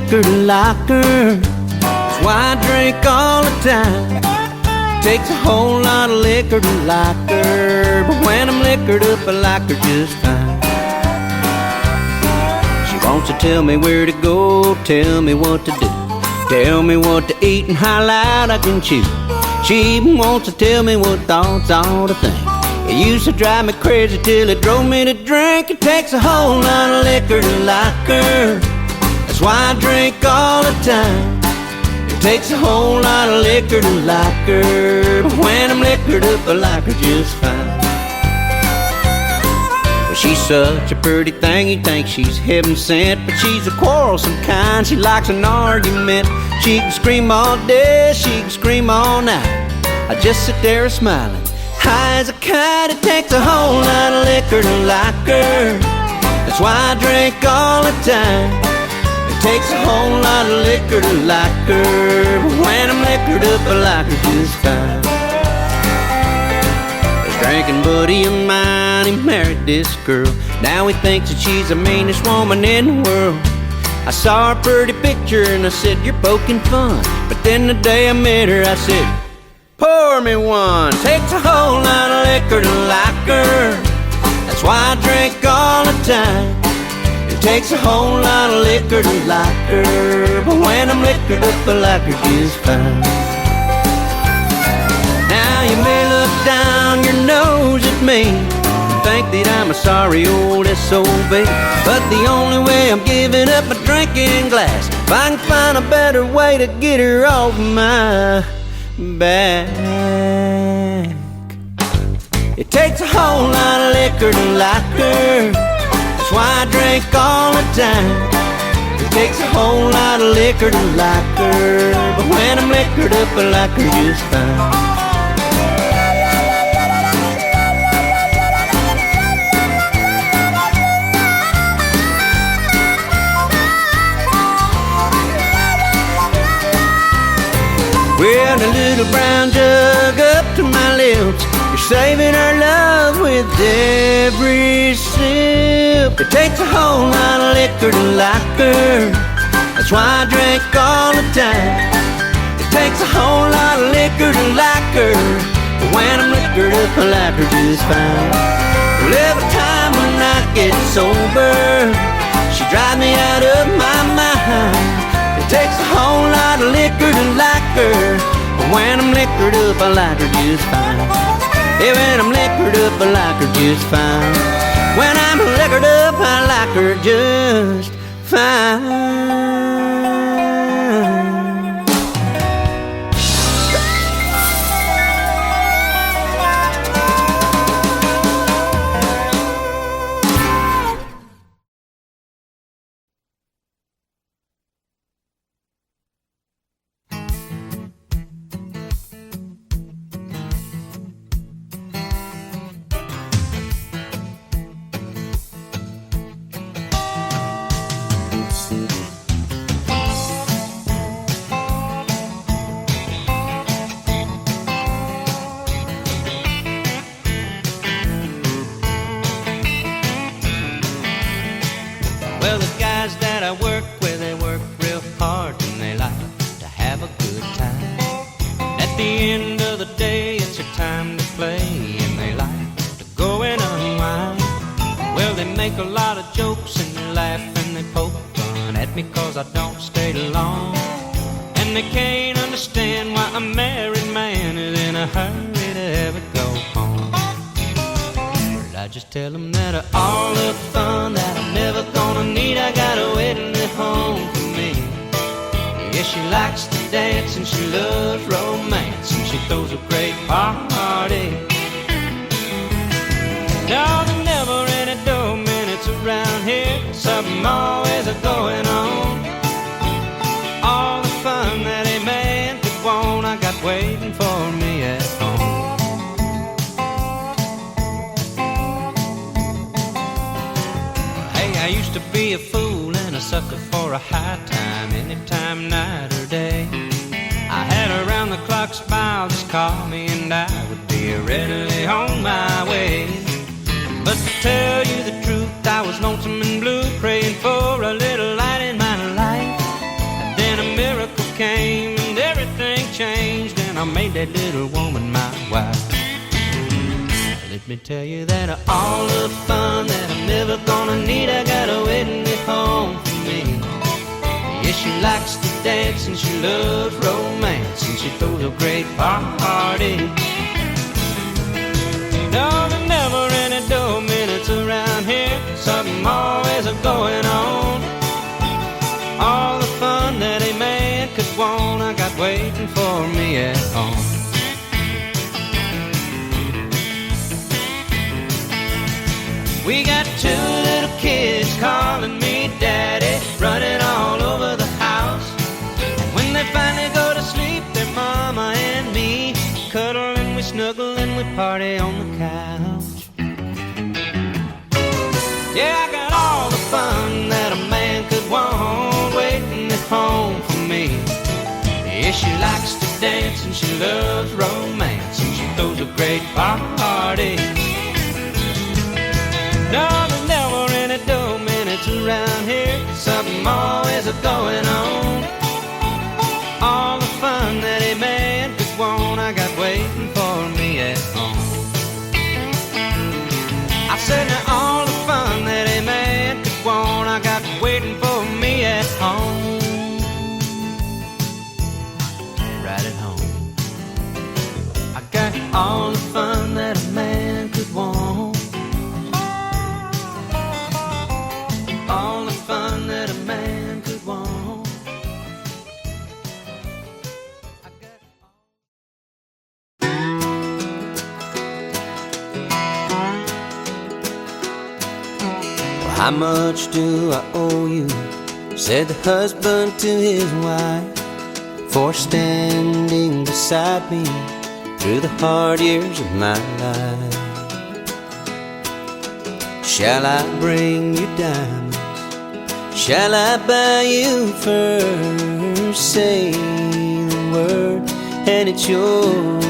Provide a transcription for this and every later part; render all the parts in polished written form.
liquor to like her. That's why I drink all the time. Takes a whole lot of liquor to like her, but when I'm liquored up, I like her just fine. She wants to tell me where to go, tell me what to do, tell me what to eat and how loud I can chew. She even wants to tell me what thoughts I ought to think. It used to drive me crazy till it drove me to drink. It takes a whole lot of liquor to like her. That's why I drink all the time. It takes a whole lot of liquor to like her, but when I'm liquored up, I like her just fine. Well, she's such a pretty thing, you think she's heaven sent, but she's a quarrelsome kind. She likes an argument. She can scream all day, she can scream all night. I just sit there smiling, high as a kite. It takes a whole lot of liquor to like her. That's why I drink all the time. It takes a whole lot of liquor to like her, but when I'm liquored up, I like her just fine. This drinking buddy of mine, he married this girl. Now he thinks that she's the meanest woman in the world. I saw her pretty picture and I said, you're poking fun. But then the day I met her, I said, pour me one. Takes a whole lot of liquor to like her. That's why I drink all the time. It takes a whole lot of liquor to like her, but when I'm liquored up, I like her just fine. Now you may look down your nose at me and think that I'm a sorry old S.O.v., but the only way I'm giving up my drinking glass, if I can find a better way to get her off my back. It takes a whole lot of liquor to like her. That's why I drink all the time. It takes a whole lot of liquor to like her, but when I'm liquored up, I like her just fine. Well, a little brown jug up to my lips, you're saving our love with every sip. It takes a whole lot of liquor to like her. That's why I drink all the time. It takes a whole lot of liquor to like her, but when I'm liquored up, I like her just fine. Well, every time when I get sober, she drives me out of my mind. It takes a whole lot of liquor to like her, but when I'm liquored up, I like her just fine. Yeah, when I'm liquored up, I like her just fine. When I'm liquored up, I like her just fine. Well, the guys that I work with, they work real hard and they like to have a good time. At the end of the day, it's their time to play and they like to go and unwind. Well, they make a lot of jokes and they laugh and they poke fun at me 'cause I don't stay long. And they can't understand why a married man is in a hurry to ever go home. I just tell them that all the fun that I'm never gonna need, I got her waiting at home for me. Yeah, she likes to dance and she loves romance and she throws a great party. No, there never any dull minutes around here, something always going on. All the fun that a man could want, I got waiting for me at home. I used to be a fool and a sucker for a high time, anytime, night or day. I had a round-the-clock smile, just call me and I would be readily on my way. But to tell you the truth, I was lonesome and blue, praying for a little light in my life. made that little woman my wife. Let me tell you that all the fun that I'm never gonna need, I got her waiting at home for me. Yeah, she likes to dance and she loves romance, and she throws a great party. No, there's never any dull minutes around here. Something always going on. All the fun that a man could want, I got waiting for me at home. We got two little kids calling me daddy, running all over the house. And when they finally go to sleep, their mama and me cuddle and we snuggle and we party on the couch. Yeah, I got all the fun that a man could want waiting at home for me. Yeah, she likes to dance and she loves romance, and she throws a great party. No, there's never any dull minutes around here. Something always going on. All the fun that a man could want, I got waiting for me at home. I said now all the fun that a man could want, I got waiting for me at home. Right at home. I got all the fun that a man could want. All the fun that a man could want. Well, how much do I owe you? Said the husband to his wife, for standing beside me through the hard years of my life. Shall I bring you diamonds? Shall I buy you furs? Say the word and it's yours.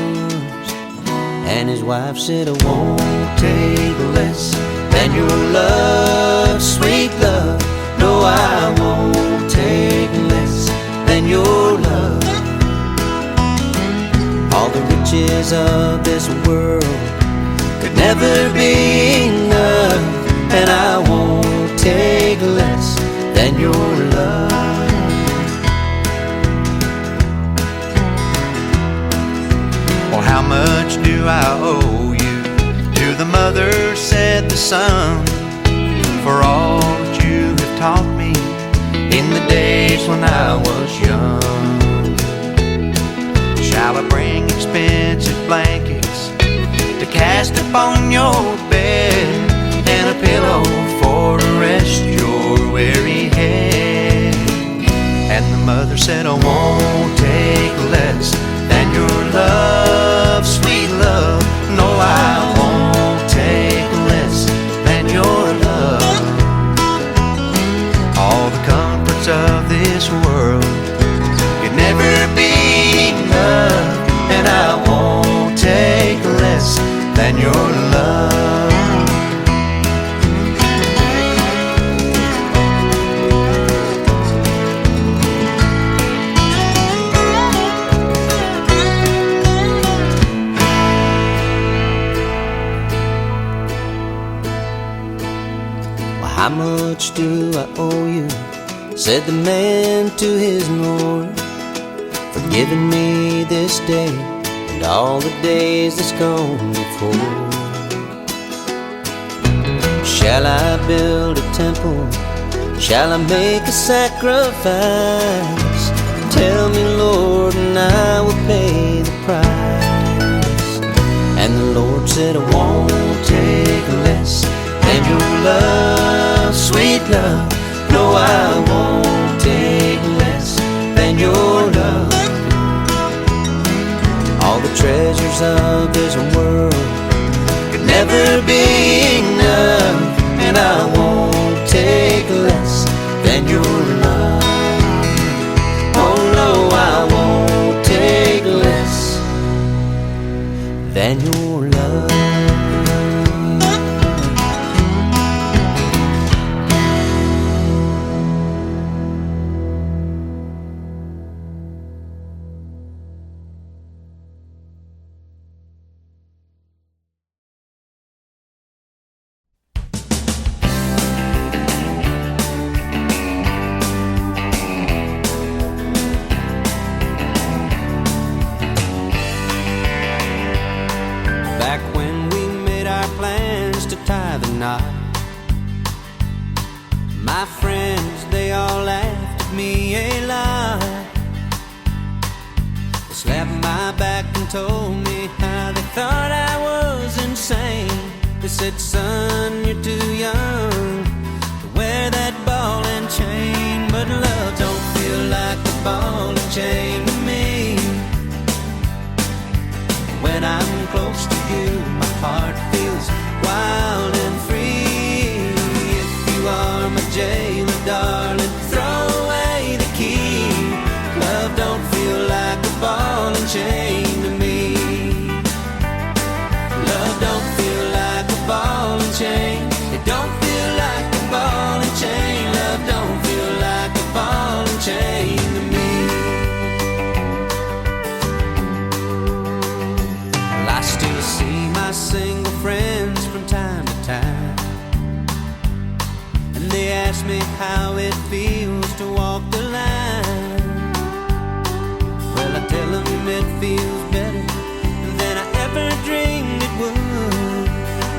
And his wife said, I won't take less than your love, sweet love. No, I won't take less than your love. All the riches of this world could never be enough, and I won't take less than your love. Well, how much do I owe you? To the mother said the son, for all that you have taught me in the days when I was young. Shall I bring expensive blankets to cast upon your bed, and a pillow for to rest your weary head? And the mother said, I won't take less than your love, sweet love. No, I won't take less than your love. All the comforts of this world could never be enough, and I won't take less than your love. Well, how much do I owe you? Said the man to his Lord, for giving me this day and all the days that's gone before. Shall I build a temple? Shall I make a sacrifice? Tell me, Lord, and I will pay the price. And the Lord said, I won't take less than your love, sweet love. No, I won't take less than your love. All the treasures of this world could never be enough, and I won't take less than your love. Oh no, I won't take less than your love. not. My friends, they all laughed at me a lot. They slapped my back and told me how they thought I was insane. They said, son, you're too young to wear that ball and chain. But love don't feel like a ball and chain to me. When I'm close to you, my heart feels wild and free. If you are my jailer, darling, throw away the key. Love don't feel like a ball and chain to me. Love don't feel like a ball and chain. It don't feel like a ball and chain. Love don't feel like a ball and chain to me. Well, I still see my single friends from time to time, and they ask me how it feels to walk the line. Well, I tell them it feels better than I ever dreamed it would,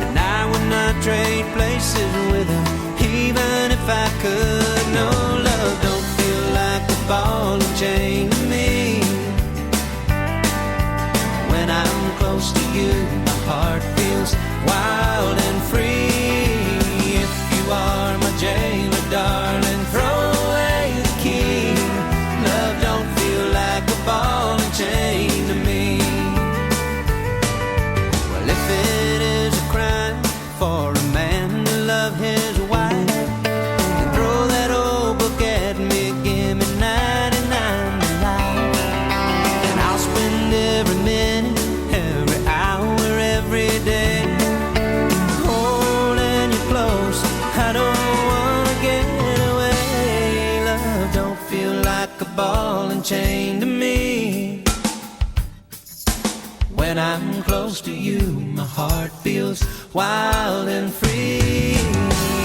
and I would not trade places with them, even if I could. No, love don't feel like a ball and chain to me. When I'm close to you, my heart feels wild and free. If you are my jailer, darling, throw away the key. Love don't feel like a ball and chain to me. Well, if it is a crime for a man to love his wife, then throw that old book at me, give me 99 to life, and I'll spend every minute, every hour, every day holding you close. I don't wanna get away. Love don't feel like a ball and chain to me. When I'm close to you, my heart feels wild and free.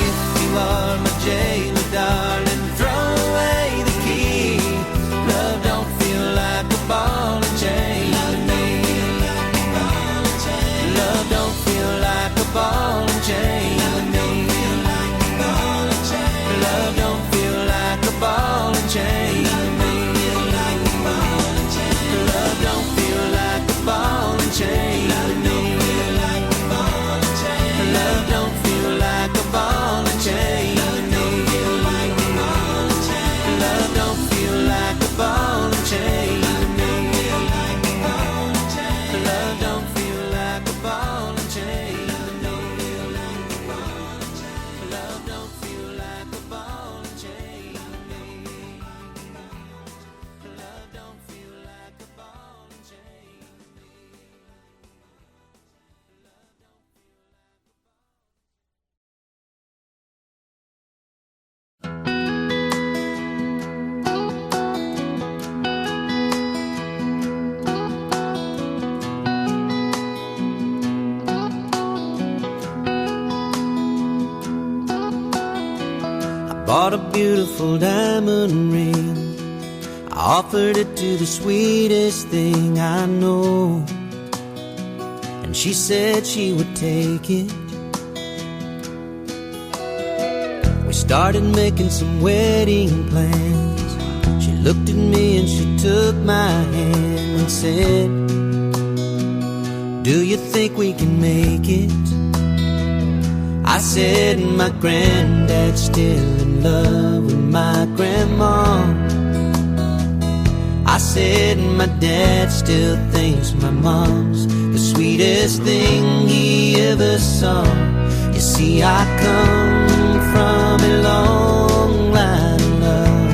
If you are my jailer, darling, throw away the key. Love don't feel like a ball and chain to me. Love don't feel like a ball and chain to me. Love don't feel like a ball and chain to me. Love don't feel like a ball and chain to me. Love don't feel like a ball and chain to me. Love don't feel like a ball and chain to me. Love don't feel like a ball and chain to me. Love don't feel like a ball and chain to me. Love don't feel like a ball and chain to me. Bought a beautiful diamond ring. I offered it to the sweetest thing I know, and she said she would take it. We started making some wedding plans. She looked at me and she took my hand and said, do you think we can make it? I said, my granddad's still in love with my grandma. I said, my dad still thinks my mom's the sweetest thing he ever saw. You see, I come from a long line of love.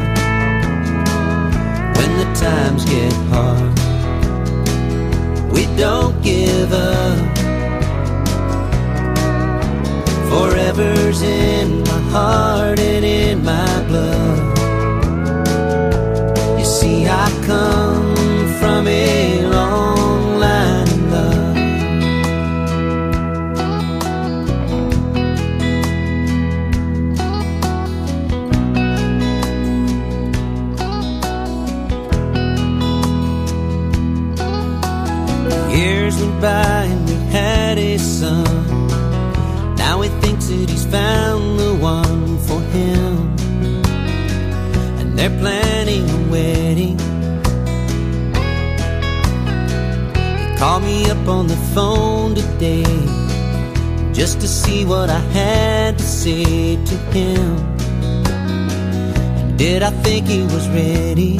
When the times get hard, we don't give up. Forever's in my heart and in my blood. You see, I come from a long line of love. Years went by and we had a son. Now he thinks that he's found the one for him, and they're planning a wedding. He called me up on the phone today just to see what I had to say to him. And did I think he was ready?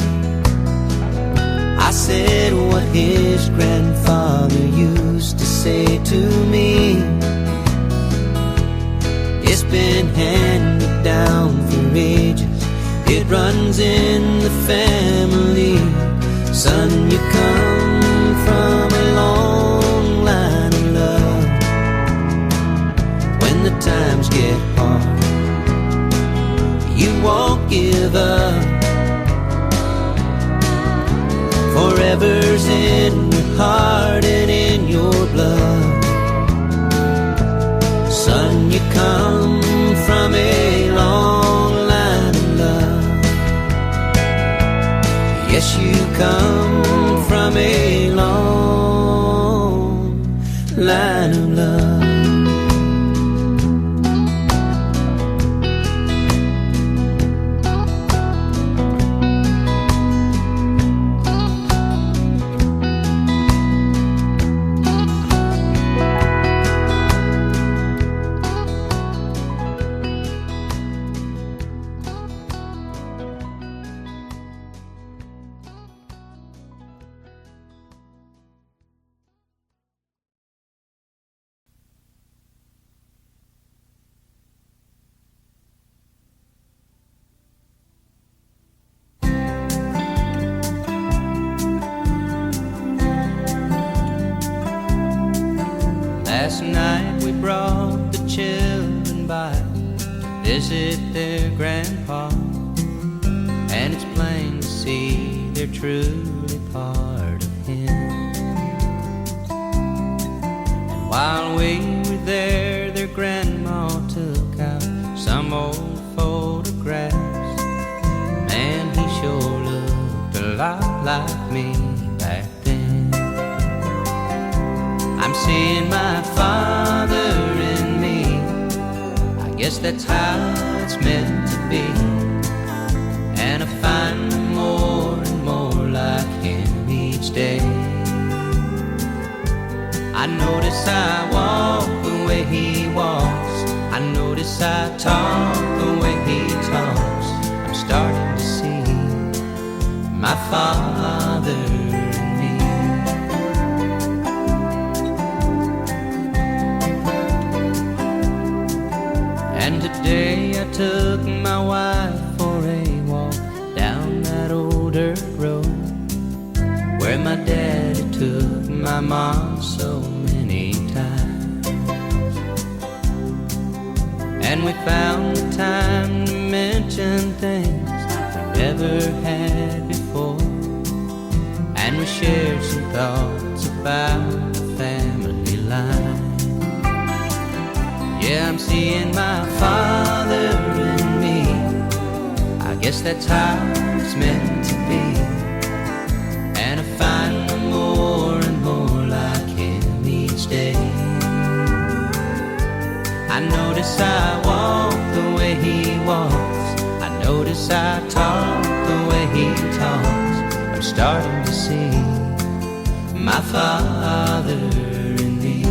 I said what his grandfather used to say to me. It's been handed down for ages, it runs in the family. Son, you come from a long line of love. When the times get hard, you won't give up. Forever's in your heart and in your blood. Son, you come from a long line of love. Yes, you come from a long line of love. Last night we brought the children by to visit their grandpa, and it's plain to see they're truly part of him. And while we were there, their grandma took out some old photographs. Man, he sure looked a lot like me back then. I'm seeing my father in me. I guess that's how it's meant to be. And I find more and more like him each day. I notice I walk the way he walks. I notice I talk the way he talks. I'm starting to see my father in me. And today I took my wife for a walk down that old dirt road where my daddy took my mom so many times. And we found the time to mention things we never had before, and we shared some thoughts about the family line. Yeah, I'm seeing my father in me. I guess that's how it's meant to be. And I find more and more like him each day. I notice I walk the way he walks. I notice I talk the way he talks. I'm starting to see my father in me.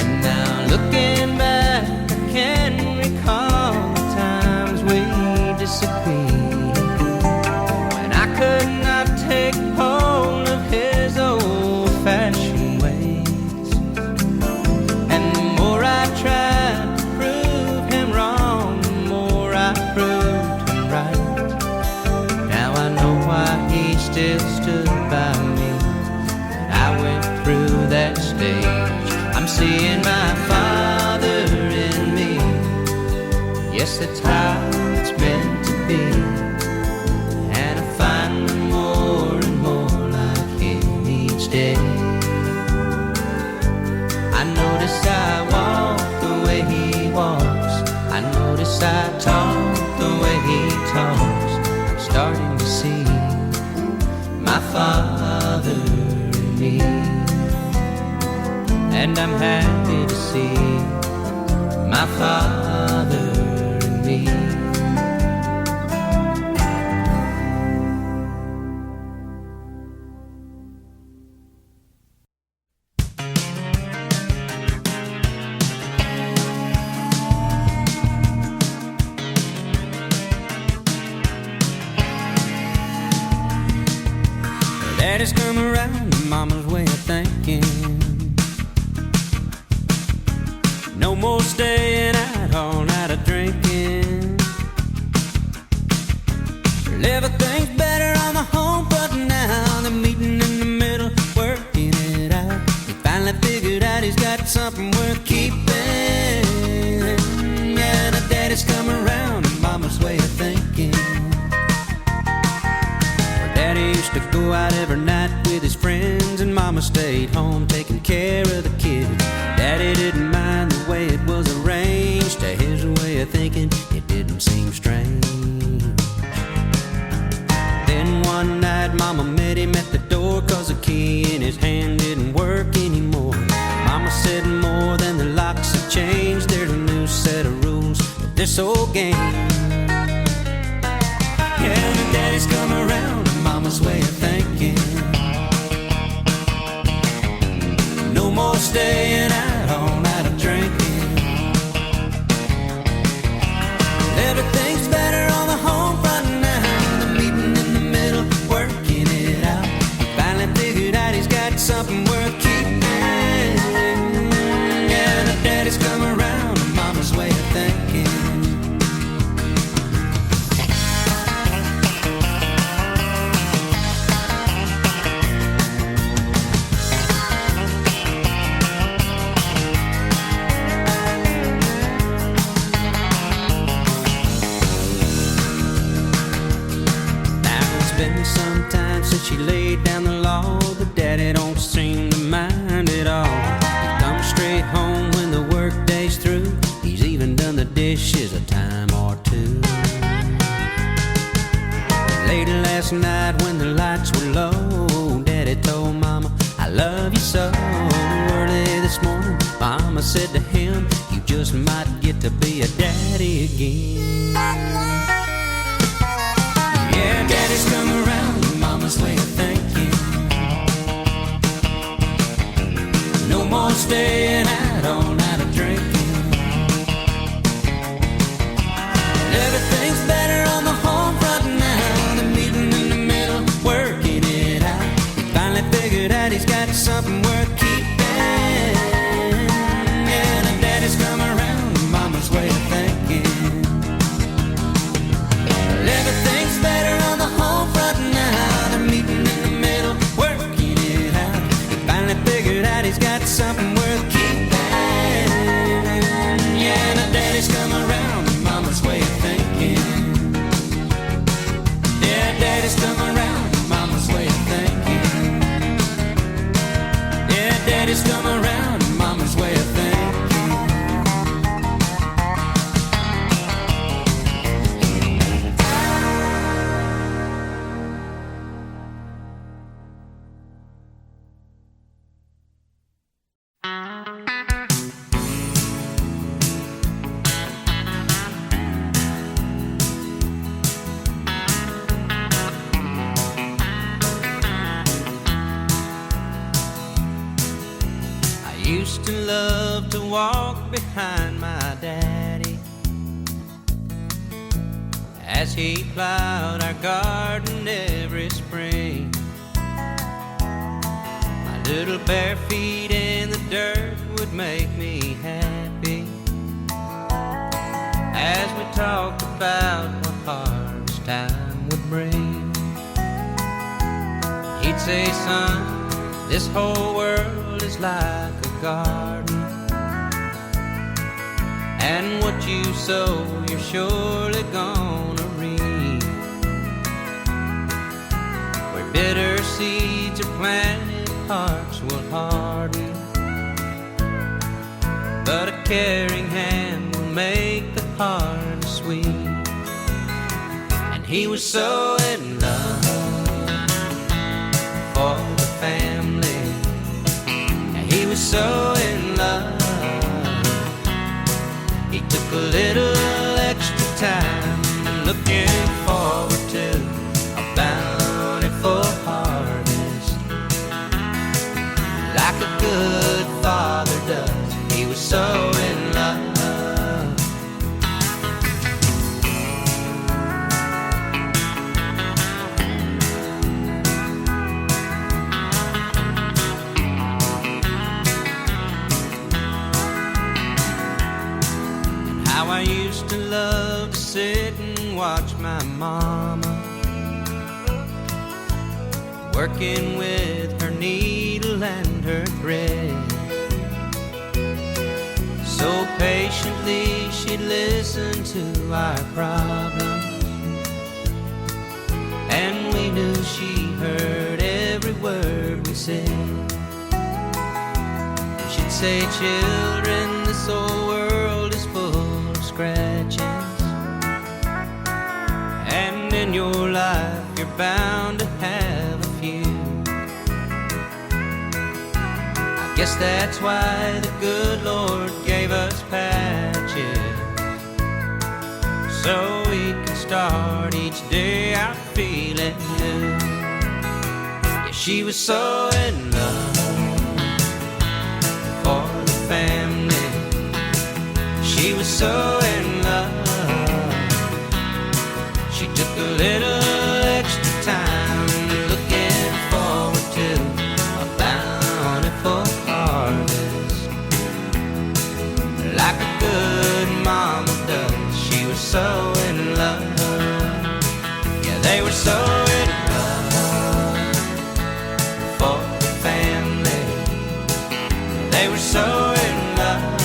And now looking back, I can recall the times we disagreed, when I could not take hold of his old-fashioned ways. And the more I tried to prove him wrong, the more I proved him right. Now I know why he still stood by me when I went through that stage. I'm seeing my father in me. Yes, that's how it's meant to be. And I find more and more like him each day. I notice I walk the way he walks. I notice I talk the way he talks. I'm starting to see my father in me. And and I'm happy to see my father and me. Daddy's come around to mama's way of thinking. No more staying out all night of drinking. Well, everything's better on the home front now. They're meeting in the middle, working it out. He finally figured out he's got something worth keeping. Yeah, the daddy's come around to mama's way of thinking. Daddy used to go out every night with his friends, and mama stayed home taking care of the kids. Daddy didn't mind the way it was arranged. To his way of thinking, it didn't seem strange. Then one night mama met him at the door, 'cause the key in his hand didn't work anymore. Mama said more than the locks have changed. There's a new set of rules to this old game. Yeah, the daddy's come around to mama's way of thinking. No more staying out all night of drinking. Everything's better on the home front now. The meeting in the middle, working it out. Finally figured out he's got something worth keeping. Yeah, the daddy's come around to mama's way of thinking. Sometimes since she laid down the law, but daddy don't seem to mind at all. He comes straight home when the work day's through. He's even done the dishes a time or two. Late last night when the lights were low, daddy told mama, I love you so. Early this morning, mama said to him, you just might get to be a daddy again. Yeah, daddy's come around to mama's way of thinking. No more staying out all night of drinking. Everything's better on the home front now. The meeting in the middle, working it out. He finally figured out he's got something worth keeping. Yeah, the daddy's come around to mama's way of thinking. Everything's better on the home front now. The meeting in the middle, working it out. He finally figured out he's got something worth keeping. Yeah, the daddy's come around to mama's way of thinking. Yeah, daddy's come around to mama's way of thinking. Yeah, daddy's come around to mama's way of thinking. Used to love to walk behind my daddy as he plowed our garden every spring. My little bare feet in the dirt would make me happy as we talked about what harvest time would bring. He'd say, son, this whole world is like a garden, and what you sow you're surely gonna reap. Where bitter seeds are planted, hearts will harden, but a caring hand will make the heart sweet. And he was so in love for the family. He was so in love. He took a little extra time, looking forward to a bountiful harvest, like a good father does. He was so in love. I used to love to sit and watch my mama working with her needle and her thread. So patiently she'd listen to our problems, and we knew she heard every word we said. She'd say, "Children, this whole world is full scratches, and in your life you're bound to have a few. I guess that's why the good Lord gave us patches, so we can start each day out feeling new." Yeah, she was so in love for the family. She was so in love. She took a little extra time, looking forward to a bountiful harvest, like a good mama does. She was so in love. Yeah, they were so in love for the family. They were so in love.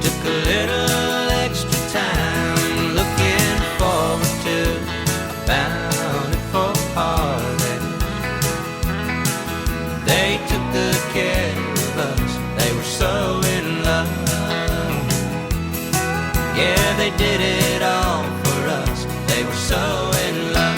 Took a little extra time, looking forward to a bountiful harvest. They took good care of us. They were so in love. Yeah, they did it all for us. They were so in love.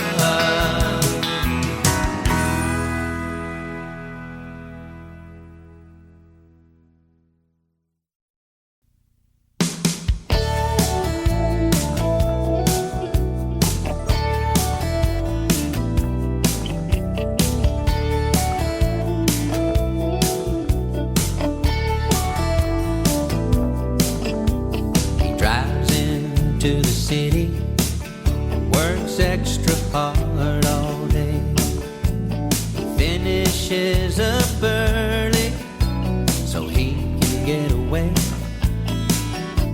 To the city, works extra hard all day. He finishes up early so he can get away,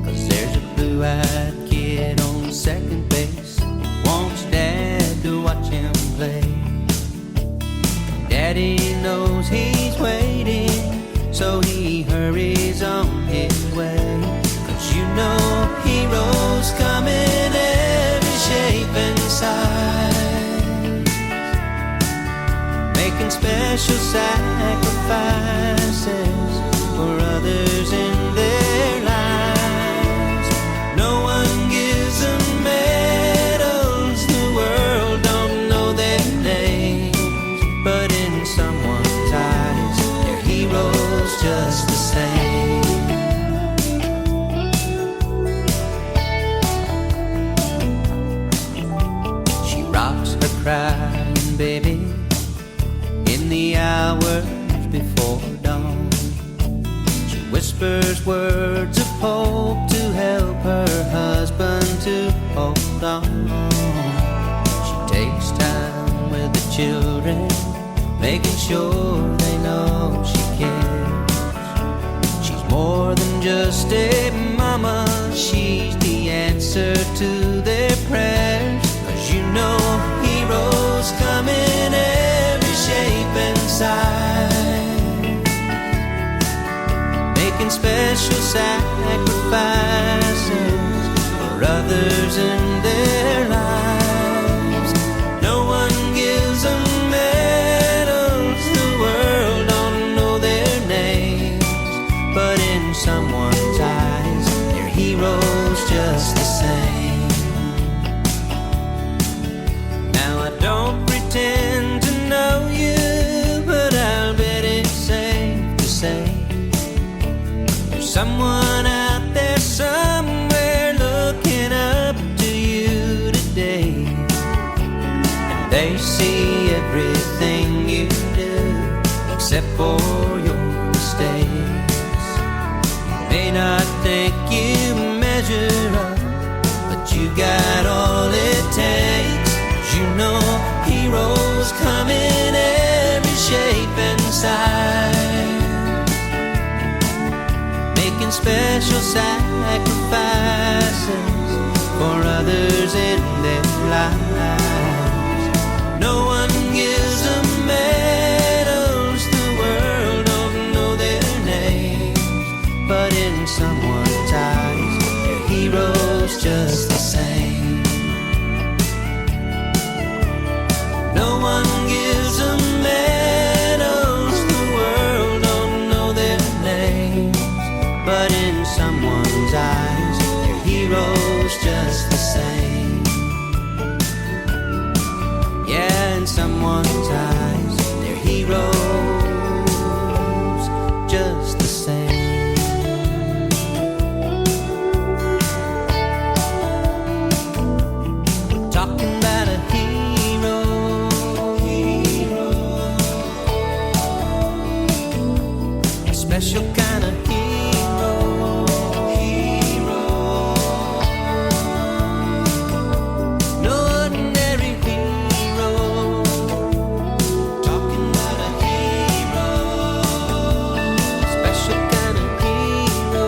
'cause there's a blue-eyed kid on second base, wants Dad to watch him play. Daddy knows he's waiting, so he hurries on his way. 'Cause you know heroes come in every shape and size, making special sacrifices for others in their lives. No one gives them medals, the world don't know their names, but in someone's eyes, they're heroes just the same. Crying baby in the hours before dawn. She whispers words of hope to help her husband to hold on. She takes time with the children, making sure they know she cares. She's more than just a mama, she's the answer to their prayers. 'Cause you know heroes come in every shape and size, making special sacrifices for others in their lives. No one gives them medals, the world don't know their names, but in someone's eyes, they're heroes just the same. Don't pretend to know you, but I'll bet it someone out there somewhere looking up to you today, and they see everything you do except for your mistakes. You may not think you measure up, but you got all it takes. 'Cause you know heroes come in every shape and size, making special sacrifices for others in their lives. No one gives them medals, the world don't know their names, but in someone's eyes, they're heroes just the same. No one gives them medals, the world don't know their names, but in someone's eyes, they're heroes just the same. Yeah, in someone's eyes, they're heroes just the same. We're talking about a hero, a special kind of hero, no ordinary hero. Talking about a hero, special kind of hero.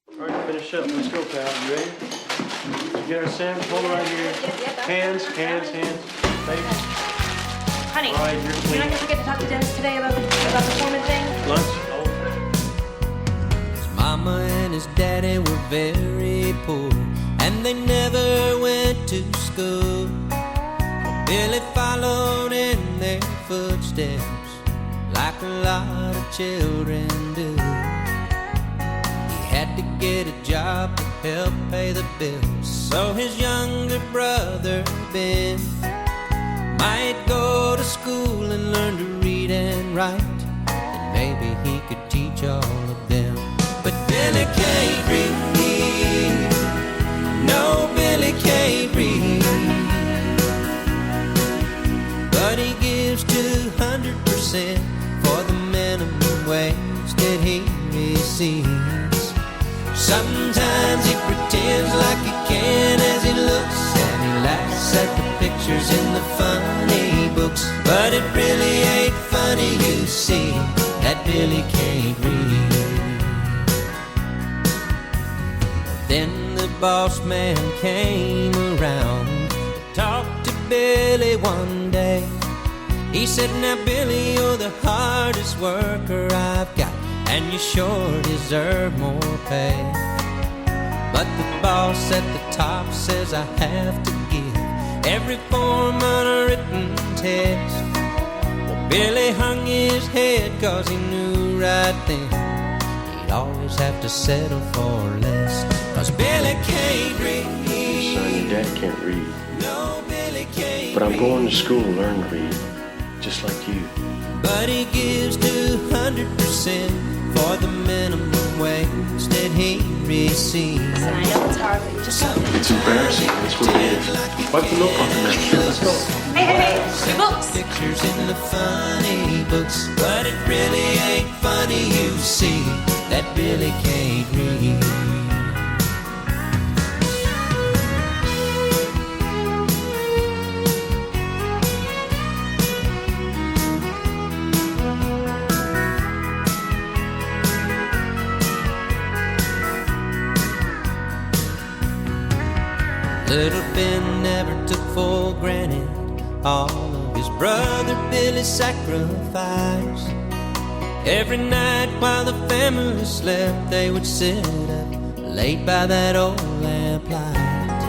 All right, finish up. Let's go, pal. You ready? You get our sample? Hold it right here. Hands. Baby. Honey, All right, you're you're clean. not gonna forget to talk to Dennis today about the foreman thing? Lunch? Oh. His mama and his daddy were very poor, and they never went to school. Billy followed in their footsteps like a lot of children do. He had to get a job to help pay the bills, so his younger brother Ben might go to school and learn to read and write, and maybe he could teach all of them. But Billy can't read, no, Billy can't read, but he gives 200% for the minimum wage that he receives. Sometimes he pretends like he can as he looks, and he laughs at the pictures in the funny books, but it really ain't funny, you see, that Billy can't read. Then the boss man came around, talked to Billy one day. He said, now Billy, you're the hardest worker I've got, and you sure deserve more pay. But the boss at the top says I have to give every form on a written test. Well, Billy hung his head 'cause he knew right then he'd always have to settle for less. 'Cause Billy can't read. Son, your dad can't read. No, Billy can't But I'm read. going to school to learn to read, just like you. But he gives 200% for the minimum wage that he receives. Listen, I know it's hard, but you just have to. It's embarrassing. That's what it is. Wipe the milk off the napkin. Let's go. Hey, books! Pictures in the funny books, but it really ain't funny, you see, that Billy can't read. Little Ben never took for granted all of his brother Billy's sacrifice. Every night while the family slept, they would sit up late by that old lamplight,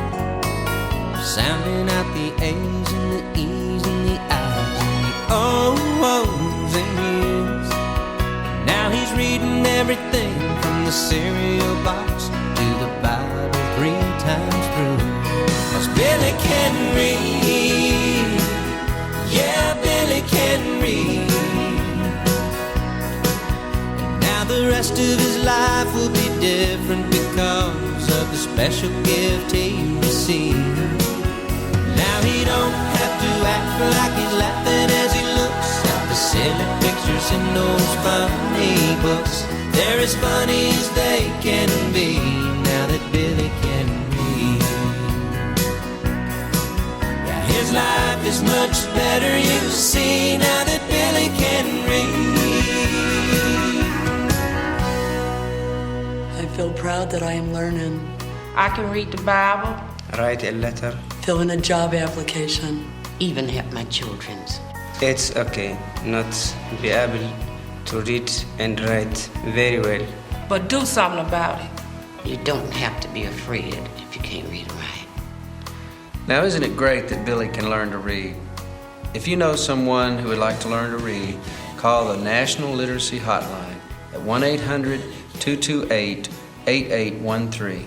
sounding out the A's and the E's and the I's and the O's and U's. Now he's reading everything from the cereal box, do the Bible 3 times through. 'Cause Billy can read, yeah, Billy can read. And now the rest of his life will be different because of the special gift he received. Now he don't have to act like he's laughing as he looks at the silly pictures in those funny books. They're as funny as they can be now that Billy can read. Yeah, his life is much better, you see, now that Billy can read. I feel proud that I am learning. I can read the Bible, write a letter. Fill in a job application. Even help my children's. It's okay not be able to read and write very well. but do something about it. You don't have to be afraid if you can't read and write. Now, isn't it great that Billy can learn to read? If you know someone who would like to learn to read, call the National Literacy Hotline at 1-800-228-8813.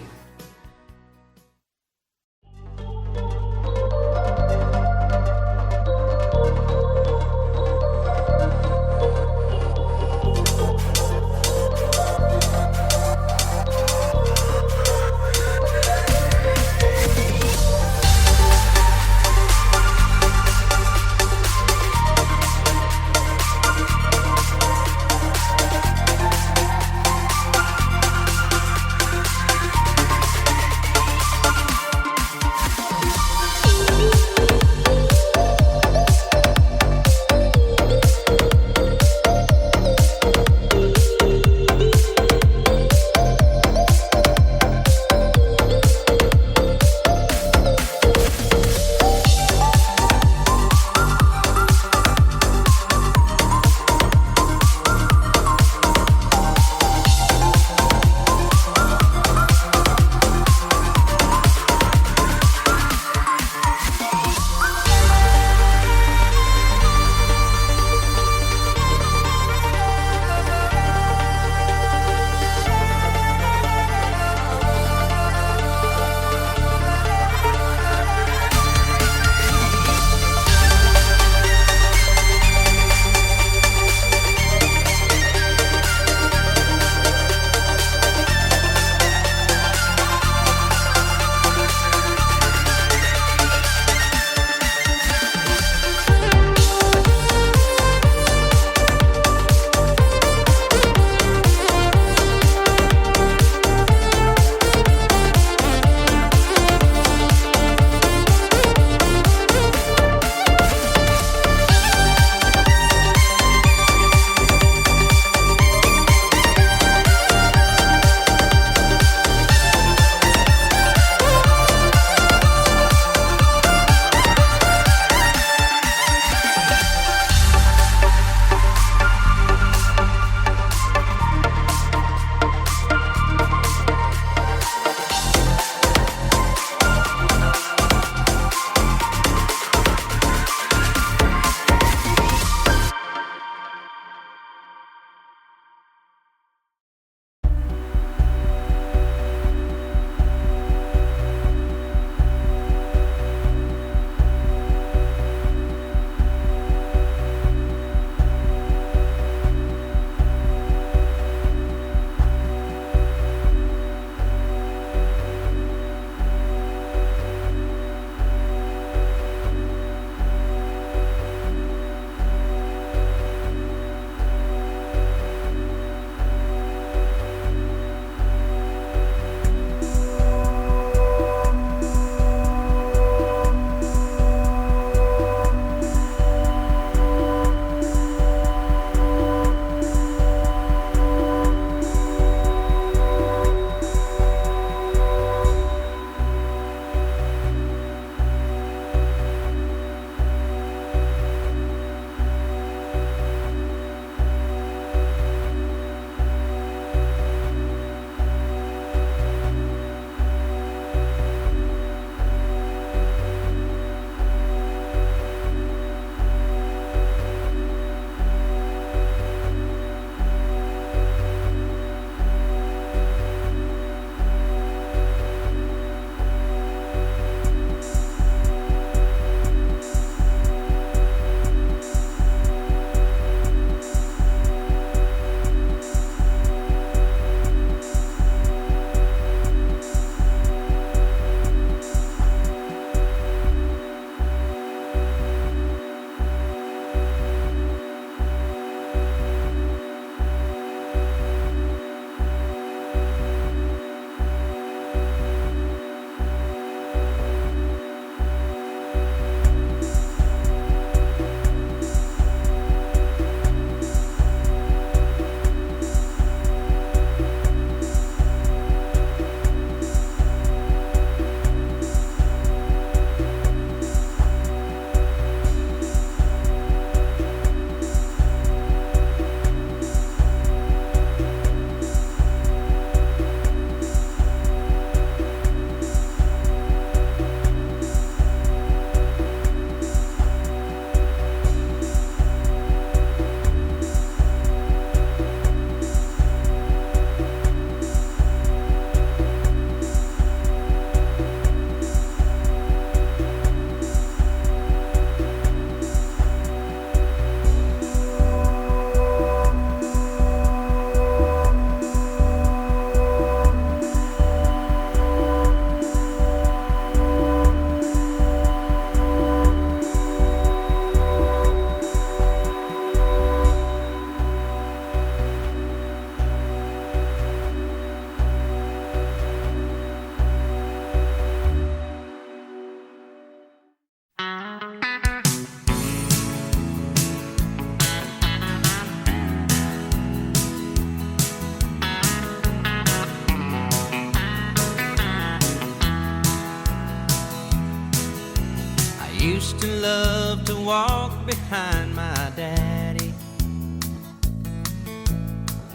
love to walk behind my daddy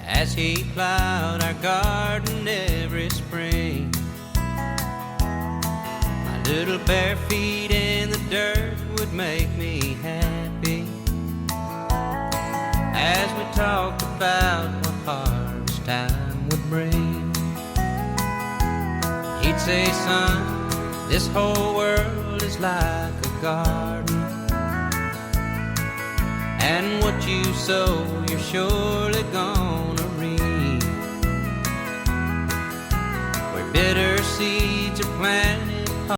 as he plowed our garden every spring. My little bare feet in the dirt would make me happy as we talked about what harvest time would bring. He'd say, son, this whole world is like a garden, and what you sow you're surely gonna